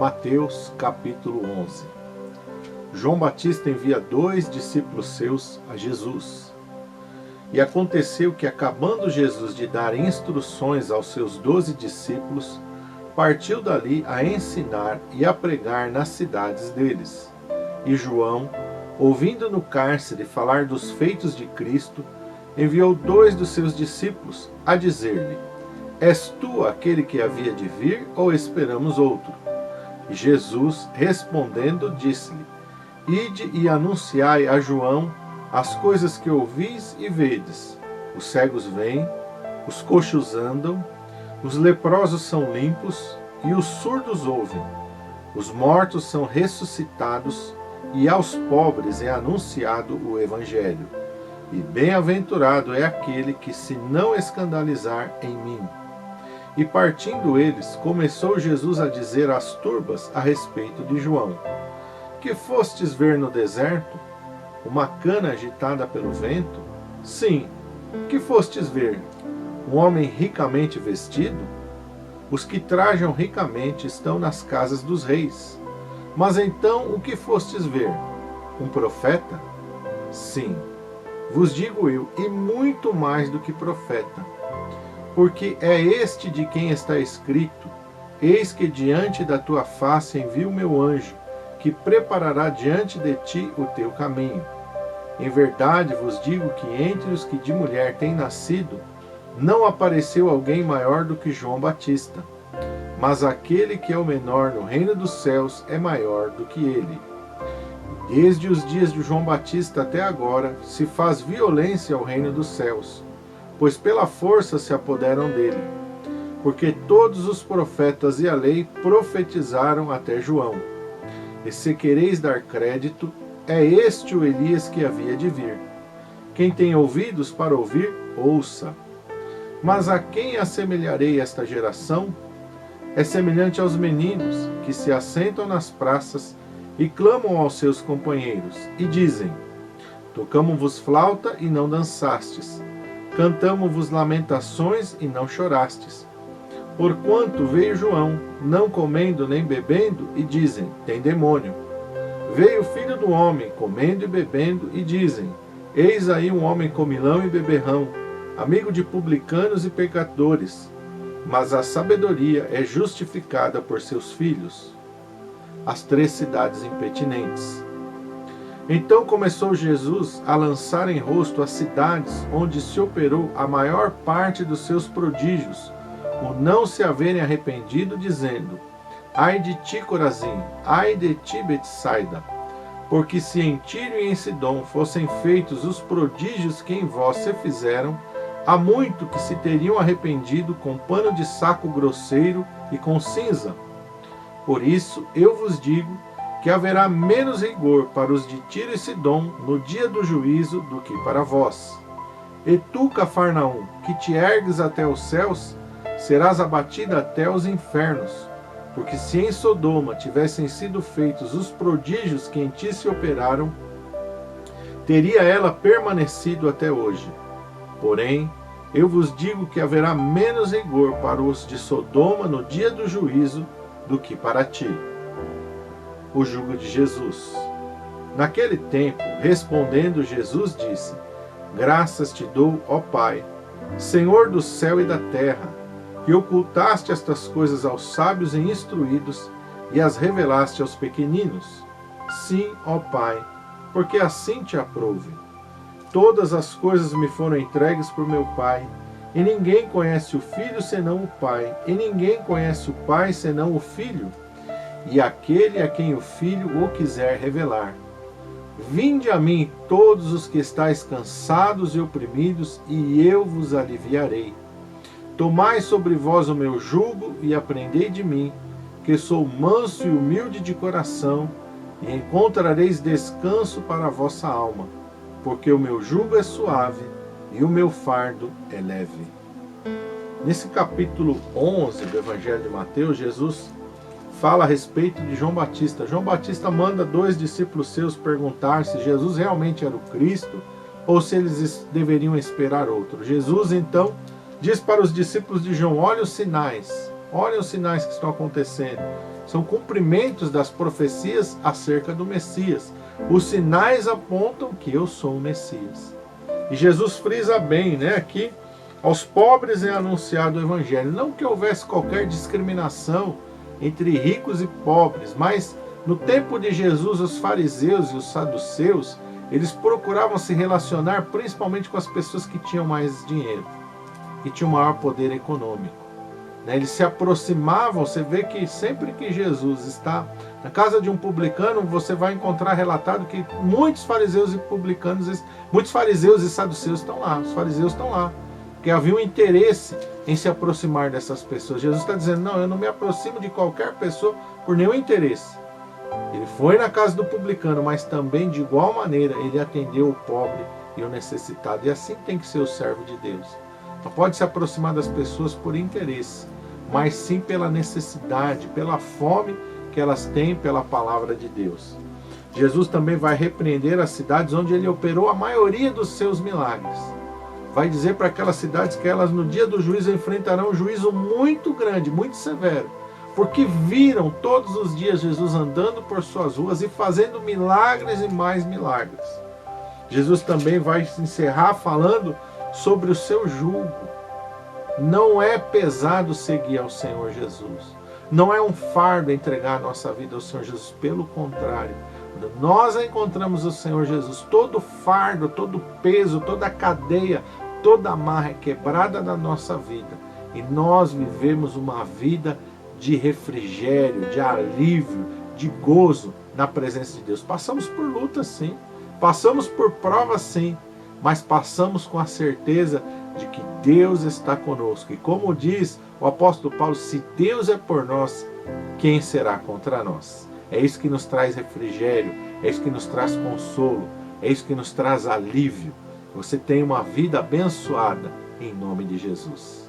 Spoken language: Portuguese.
Mateus capítulo 11. João Batista envia 2 discípulos seus a Jesus. E aconteceu que, acabando Jesus de dar instruções aos seus 12 discípulos, partiu dali a ensinar e a pregar nas cidades deles. E João, ouvindo no cárcere falar dos feitos de Cristo, enviou 2 dos seus discípulos a dizer-lhe: És tu aquele que havia de vir, ou esperamos outro? E Jesus, respondendo, disse-lhe: Ide e anunciai a João as coisas que ouvis e vedes. Os cegos vêm, os coxos andam, os leprosos são limpos e os surdos ouvem. Os mortos são ressuscitados e aos pobres é anunciado o Evangelho. E bem-aventurado é aquele que se não escandalizar em mim. E partindo eles, começou Jesus a dizer às turbas a respeito de João: Que fostes ver no deserto? Uma cana agitada pelo vento? Sim, que fostes ver? Um homem ricamente vestido? Os que trajam ricamente estão nas casas dos reis. Mas então o que fostes ver? Um profeta? Sim, vos digo eu, e muito mais do que profeta. Porque é este de quem está escrito: Eis que diante da tua face envio o meu anjo, que preparará diante de ti o teu caminho. Em verdade vos digo que entre os que de mulher têm nascido, não apareceu alguém maior do que João Batista. Mas aquele que é o menor no reino dos céus é maior do que ele. Desde os dias de João Batista até agora se faz violência ao reino dos céus, pois pela força se apoderam dele. Porque todos os profetas e a lei profetizaram até João. E se quereis dar crédito, é este o Elias que havia de vir. Quem tem ouvidos para ouvir, ouça. Mas a quem assemelharei esta geração? É semelhante aos meninos que se assentam nas praças e clamam aos seus companheiros, e dizem: Tocamo-vos flauta e não dançastes, cantamo-vos lamentações e não chorastes. Porquanto veio João, não comendo nem bebendo, e dizem: Tem demônio. Veio o Filho do Homem, comendo e bebendo, e dizem: Eis aí um homem comilão e beberrão, amigo de publicanos e pecadores. Mas a sabedoria é justificada por seus filhos. As 3 cidades impertinentes. Então começou Jesus a lançar em rosto as cidades onde se operou a maior parte dos seus prodígios, o não se haverem arrependido, dizendo: Ai de ti, Corazim, ai de ti, Betsaida, porque se em Tiro e em Sidom fossem feitos os prodígios que em vós se fizeram, há muito que se teriam arrependido com pano de saco grosseiro e com cinza. Por isso eu vos digo que haverá menos rigor para os de Tiro e Sidom no dia do juízo do que para vós. E tu, Cafarnaum, que te ergues até os céus, serás abatida até os infernos. Porque se em Sodoma tivessem sido feitos os prodígios que em ti se operaram, teria ela permanecido até hoje. Porém, eu vos digo que haverá menos rigor para os de Sodoma no dia do juízo do que para ti. O jugo de Jesus. Naquele tempo, respondendo Jesus, disse: Graças te dou, ó Pai, Senhor do céu e da terra, que ocultaste estas coisas aos sábios e instruídos e as revelaste aos pequeninos. Sim, ó Pai, porque assim te aprouve. Todas as coisas me foram entregues por meu Pai, e ninguém conhece o Filho senão o Pai, e ninguém conhece o Pai senão o Filho, e aquele a quem o Filho o quiser revelar. Vinde a mim todos os que estáis cansados e oprimidos, e eu vos aliviarei. Tomai sobre vós o meu jugo e aprendei de mim, que sou manso e humilde de coração, e encontrareis descanso para a vossa alma, porque o meu jugo é suave e o meu fardo é leve. Nesse capítulo 11 do Evangelho de Mateus, Jesus fala a respeito de João Batista. João Batista manda 2 discípulos seus perguntar se Jesus realmente era o Cristo ou se eles deveriam esperar outro. Jesus, então, diz para os discípulos de João: olhem os sinais que estão acontecendo. são cumprimentos das profecias acerca do Messias. Os sinais apontam que eu sou o Messias. E Jesus frisa bem, né, aqui, aos pobres é anunciado o Evangelho. Não que houvesse qualquer discriminação entre ricos e pobres, mas no tempo de Jesus, os fariseus e os saduceus, eles procuravam se relacionar principalmente com as pessoas que tinham mais dinheiro, que tinham maior poder econômico. Eles se aproximavam, você vê que sempre que Jesus está na casa de um publicano, você vai encontrar relatado que muitos fariseus e publicanos, muitos fariseus e saduceus estão lá, os fariseus estão lá, porque havia um interesse em se aproximar dessas pessoas. Jesus está dizendo, não, eu não me aproximo de qualquer pessoa por nenhum interesse. Ele foi na casa do publicano, mas também de igual maneira ele atendeu o pobre e o necessitado, e assim tem que ser o servo de Deus. Não pode se aproximar das pessoas por interesse, mas sim pela necessidade, pela fome que elas têm pela palavra de Deus. Jesus também vai repreender as cidades onde ele operou a maioria dos seus milagres. Vai dizer para aquelas cidades que elas no dia do juízo enfrentarão um juízo muito grande, muito severo, porque viram todos os dias Jesus andando por suas ruas e fazendo milagres e mais milagres. Jesus também vai se encerrar falando sobre o seu jugo. Não é pesado seguir ao Senhor Jesus. Não é um fardo entregar a nossa vida ao Senhor Jesus. Pelo contrário, quando nós encontramos o Senhor Jesus, todo fardo, todo peso, toda cadeia, toda amarra é quebrada da nossa vida. E nós vivemos uma vida de refrigério, de alívio, de gozo na presença de Deus. Passamos por lutas, sim. Passamos por provas, sim. Mas passamos com a certeza de que Deus está conosco. E como diz o apóstolo Paulo, se Deus é por nós, quem será contra nós? É isso que nos traz refrigério, é isso que nos traz consolo, é isso que nos traz alívio. Você tem uma vida abençoada em nome de Jesus.